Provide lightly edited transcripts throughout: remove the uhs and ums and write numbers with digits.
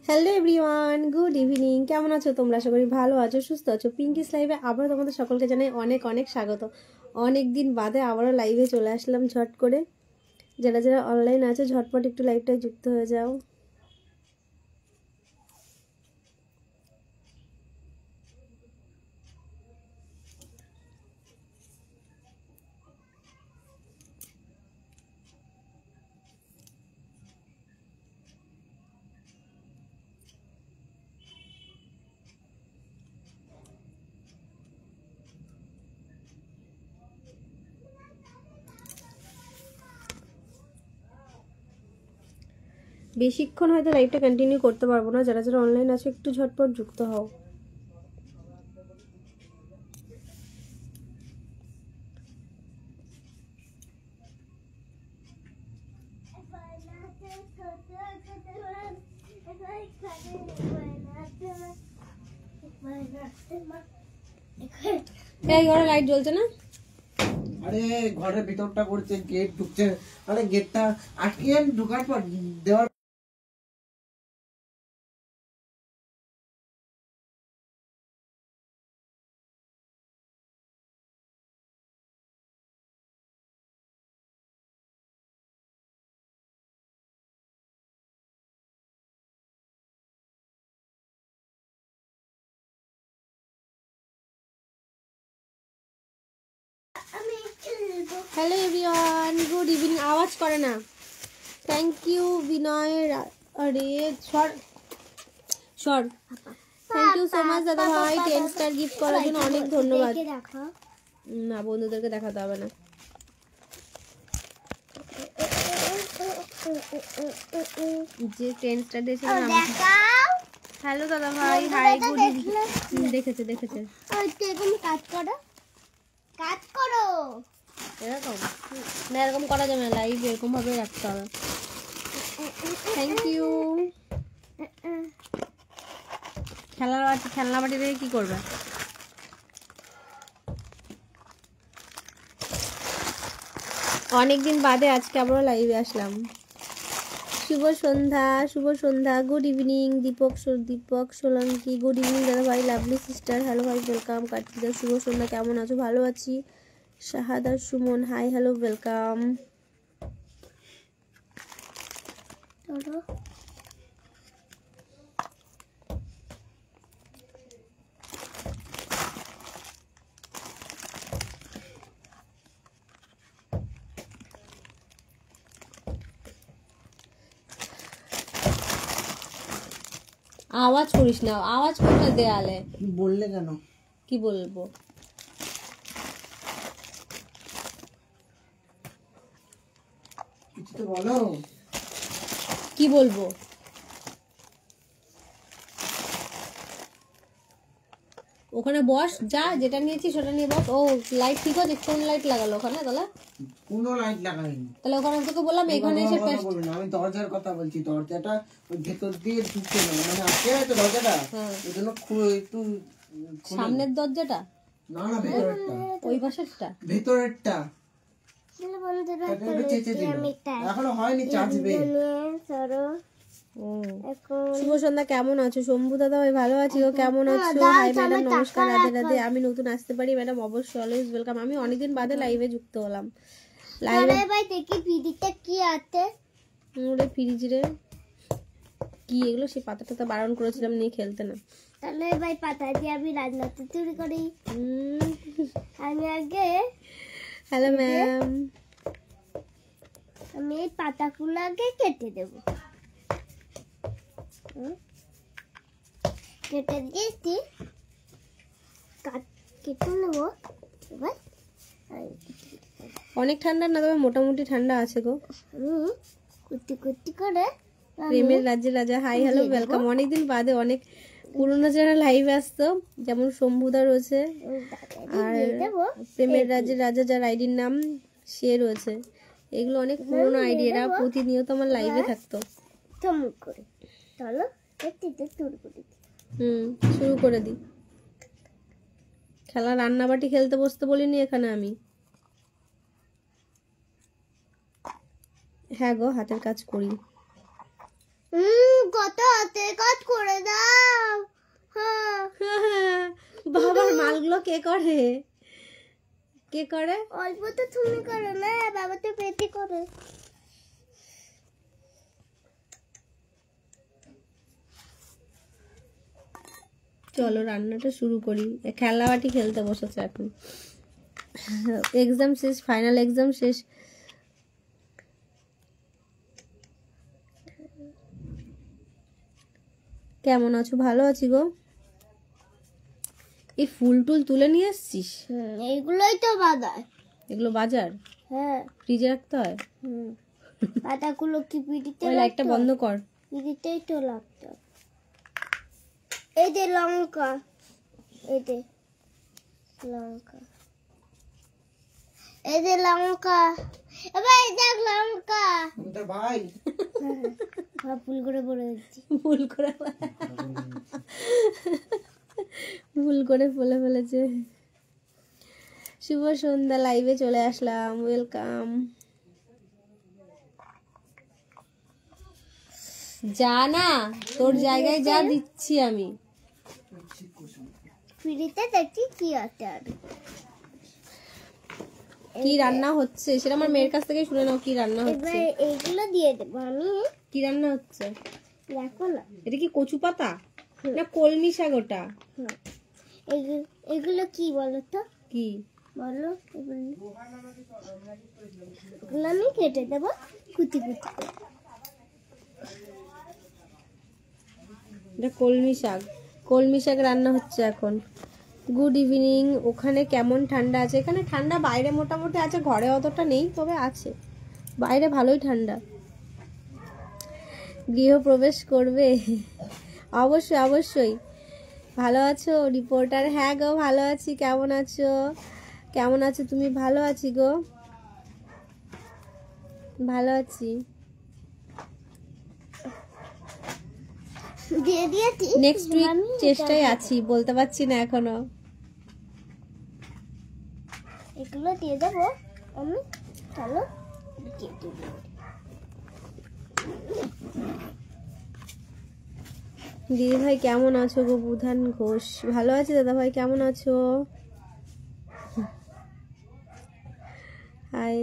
Hello everyone, good evening. কেমন আছো তোমরা? আশা করি ভালো আছো, সুস্থ আছো। পিঙ্কিস লাইভে আবার তোমাদের সকলকে জানাই অনেক অনেক স্বাগত। অনেক দিন বাদে আবারও লাইভে চলে আসলাম ঝট করে। যারা যারা অনলাইন আছে ঝটপট একটু লাইভটায় যুক্ত হয়ে যাও। বেশিক্ষণ হয়তো লাইভটা কন্টিনিউ করতে পারবো না। যারা যারা অনলাইন আছে একটু ঝটপট যুক্ত হও। এই ঘরে লাইট জ্বলছে না? আরে ঘরের ভিতরটা করছে, গেট ঢুকছে। আরে গেটটা আটকিয়ে ঢোকার পর দেওয়ার হ্যালো এভরিওয়ান, গুড ইভিনিং। আওয়াজ করে না। থ্যাংক ইউ বিনয়। আরে সর সর। থ্যাংক ইউ সো মাচ দাদা ভাই 10 স্টার গিফট করার জন্য অনেক ধন্যবাদ। না, বন্ধুদেরকে দেখাতে হবে না। যে 10 স্টার দিয়েছিলেন হ্যালো দাদা ভাই, হাই গুড ইভিনিং। দেখেছে কাজ করো এরকম না, এরকম করা যাবে না। লাইভ এরকম ভাবে রাখতে হবে। Thank you. খেলনা বাটি দিয়ে কি করবে? অনেকদিন বাদে আজকে আবার লাইভে আসলাম। শুভ সন্ধ্যা, good evening. Deepak Solanki, good evening দাদা ভাই। লাভলি সিস্টার, হ্যালো ভাই, ওয়েলকাম। কার্তিকা, শুভ সন্ধ্যা, কেমন আছো? ভালো আছি। শাহাদা সুমন, হাই, হ্যালো, ওয়েলকাম। আওয়াজ করিস না, আওয়াজ করলে দেয়ালে। বললে কেন? কি বলবো? কিছু তো বলো। কি বলবো? ওখানে বস, যা যেটা নিয়েছি সেটা নিয়ে বস। ও লাইট ঠিক আছে? কোন লাইট লাগালো ওখানে? তাহলে কোনো লাইট লাগাইনি। তাহলে ওখানে তোকে বললাম এখানে এসে পেস্ট। আমি দরজার কথা বলছি। দরজাটা ওই ভেতর দিয়ে ঢুকে না, মানে আটকে আছে দরজাটা। ওই জন্য একটু সামনের দরজাটা না, ভেতরেরটা। ওই পাশেরটা? ভেতরেরটা এখনো হয়নি, চাচবে। শুভ সন্ধ্যা, কেমন আছো? শম্ভু দাদা ভাই, ভালো আছি। ও কেমন আছো? হাই ম্যাডাম, নমস্কার, রাধে রাধে। আমি নতুন আসতে পারি ম্যাডাম? অবশ্যই, অলওয়েজ ওয়েলকাম। আমি অনেকদিন বাদে লাইভে যুক্ত হলাম। লাইভে ভাই দেখি ফ্রিজে কি আছে। ওরে ফ্রিজ রে, কি এগুলো? সেই পাতা টাতা বারণ করেছিলাম নিয়ে খেলতে না। তাহলে ভাই পাতা দিয়ে আমি রান্নাতে চুরি করি। আমি আগে হ্যালো ম্যাম। আমি এই পাতাগুলো আগে কেটে দেব। কেটে দিয়েছি, কেটে নেব এবার। অনেক ঠান্ডা না, তবে মোটামুটি ঠান্ডা আছে গো। আমি কুটি কুটি করে প্রেমের রাজ্যের রাজা, হাই, হ্যালো, ওয়েলকাম। অনেকদিন বাদে অনেক পুরোনো যারা লাইভ আসতো, যেমন শম্ভুদা রয়েছে, আর প্রেমের রাজ্যের রাজা যার আইডির নাম সে রয়েছে। এগুলো অনেক পুরোনো আইডি, এরা প্রতিনিয়ত আমার লাইভে থাকতো। চমক করে চলো শুরু করে দিই। শুরু করে দিই। খেলা রান্নাবাটি খেলতে বসতে বলিনি এখানে আমি। হ্যাঁ গো, হাতের কাজ করি। কত হাতে কাজ করে দাও। হ্যাঁ বাবার মালগুলো কে করে? কে করে? অল্প তো তুমি করো না, বাবা তো পেটে করে। চলো রান্নাটা শুরু করি। খেলাবাটি খেলতে বসেছে এখন। এক্সাম শেষ, ফাইনাল এক্সাম শেষ। কেমন আছো? ভালো আছি গো। এই ফুল টুল তুলে নিয়ে এসছিস? এইগুলোই তো বাজার। এগুলো বাজার? হ্যাঁ ফ্রিজে রাখতে হয়? পাতাগুলো কি পিড়িতে ওই লাইটটা বন্ধ কর। পিড়িতেই তো লাগতো। এই যে লঙ্কা, এই যে লঙ্কা, এই যে লঙ্কা, এবার এই দেখ লঙ্কা। ভাই ফুল করে পড়ে যাচ্ছি। ভুল করে ভুল করে বলে ফেলেছে। শুভ সন্ধ্যা, লাইভে চলে আসলাম, ওয়েলকাম। যা না, তোর জায়গায় যা দিচ্ছি আমি। পিড়িতে দেখছি কি আছে আর কি রান্না হচ্ছে সেটা আমার মেয়ের কাছ থেকে শুনে নাও। কি রান্না হচ্ছে? এবার এইগুলো দিয়ে দেবো আমি। কি রান্না হচ্ছে দেখো না, এটা? কি কচু পাতা না কলমি শাক? ওটা এগুলো কি বলো তো? কি বলো এগুলো আমি কেটে দেবো কুচি কুচি করে। এটা কলমি শাক। কলমি শাক রান্না হচ্ছে এখন। Good evening. ওখানে কেমন ঠান্ডা আছে? এখানে ঠান্ডা বাইরে মোটামুটি আছে, ঘরে অতটা নেই, তবে আছে। বাইরে ভালোই ঠান্ডা। গৃহপ্রবেশ করবে? অবশ্যই অবশ্যই। ভালো আছো রিপোর্টার? হ্যাঁ গো ভালো আছি। কেমন আছো? কেমন আছো তুমি? ভালো আছি গো, ভালো আছি। দিয়ে দিয়েছি। নেক্সট উইক চেষ্টায় আছি, বলতে পারছি না এখনো। এগুলো দিয়ে দেবো আমি। চলো দিয়ে দেবো। দিদি ভাই কেমন আছো গো? বুধান ঘোষ ভালো আছি। দাদা ভাই কেমন আছো? হাই।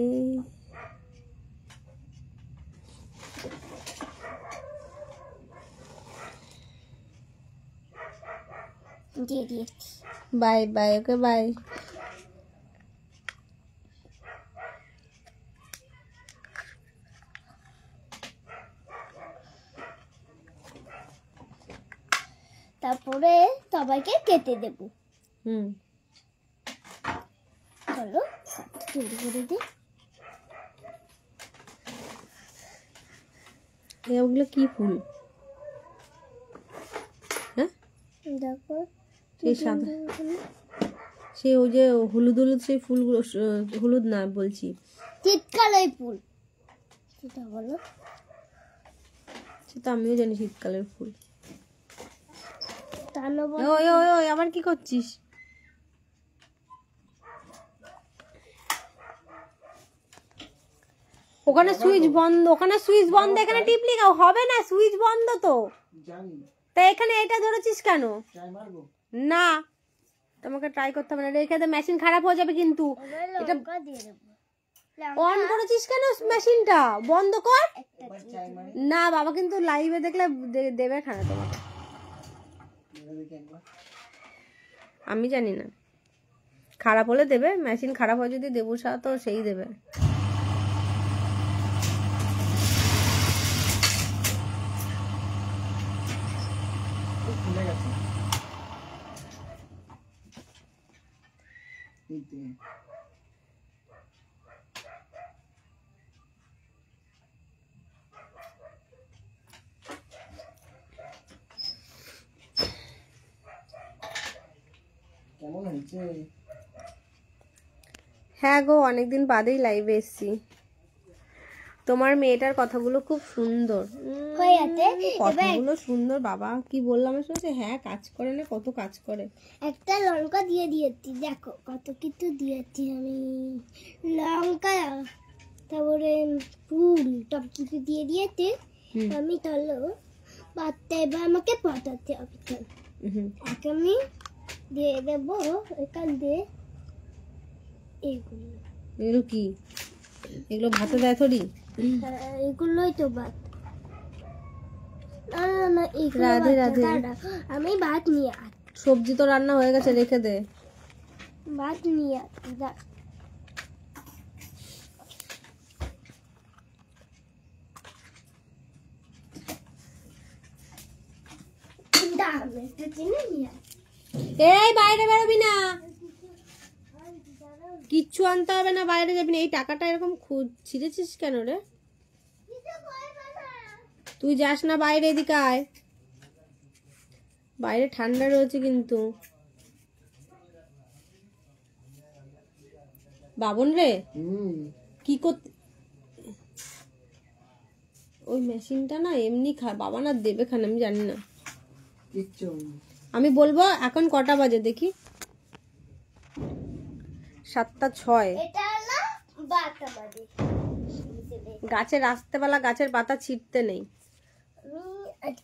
দিয়ে দিয়েছি। Bye bye. Okay bye. তারপরে সবাইকে কেটে দেবো। চলো তৈরি করে দিই। ওগুলো কি ফুল? হ্যাঁ দেখো সেই সাদা, সেই ওই যে হলুদ হলুদ সেই ফুলগুলো। হলুদ না বলছি, শীতকালের ফুল সেটা বলো। সেটা আমিও জানি, শীতকালের ফুল। তাহলে ওই ওই ওই আবার কি করছিস? ওখানে সুইচ বন্ধ, ওখানে সুইচ বন্ধ, এখানে টিপলি হবে না, সুইচ বন্ধ তো। জানি তা এখানে এটা ধরেছিস কেন? ট্রাই মারবো। না, তোমাকে ট্রাই করতে হবে না, রেখে দে, মেশিন খারাপ হয়ে যাবে কিন্তু। এটা লঙ্কা দিয়ে দেবো। অন করেছিস কেন? মেশিনটা বন্ধ কর। একবার ট্রাই মারি, না বাবা কিন্তু লাইভে দেখলে দেবে খানা তোমাকে। দেখি একবার। আমি জানি না, খারাপ হলে দেবে। মেশিন খারাপ হয় যদি দেবো সা তো সেই দেবে। খুলে গেছে। এই যে। কেমন হয়েছে? হ্যাঁ গো, অনেকদিন বাদেই লাইভে এসছি। তোমার মেয়েটার কথাগুলো খুব সুন্দর। হয়ে আছে। কথাগুলো সুন্দর বাবা, কি বললাম শুনছে? হ্যাঁ কাজ করে না, কত কাজ করে। একটা লঙ্কা দিয়ে দিয়েছি, দেখো কত কিছু দিয়েছি আমি। লঙ্কা, তারপরে ফুল, সব কিছু দিয়ে দিয়েছি আমি। চলো ভাতটা এবার আমাকে পাঠাতে হবে। আগে আমি দিয়ে দেবো এখান দিয়ে এগুলো। এগুলো কি? এগুলো ভাতে দেয় থরি? এগুলোই তো ভাত। না না না এগুলো রাধে ভাত রাধে। না, দাঁড়া, আমি ভাত নিয়ে আসছি। সবজি তো রান্না হয়ে গেছে, রেখে দে। ভাত নিয়ে আসছি, দাঁড়া। দাঁড়া, আমি একটু চিনি নিয়ে আসছি। এই বাইরে বেরোবি না, কিচ্ছু আনতে হবে না, বাইরে যাবি না। এই টাকাটা এরকম ছিঁড়েছিস কেন রে? তুই যাস না বাইরে, এদিকে আয়। বাইরে ঠান্ডা রয়েছে কিন্তু। বাবন রে, কি করতে? ওই মেশিনটা না এমনি বাবা না দেবে খান, আমি জানি না। কিচ্ছু আমি বলবো এখন কটা বাজে দেখি। 7:06। এটা হলো ভাত আমাদের। গাছের রাস্তাবেলা গাছের পাতা ছিঁড়তে নেই।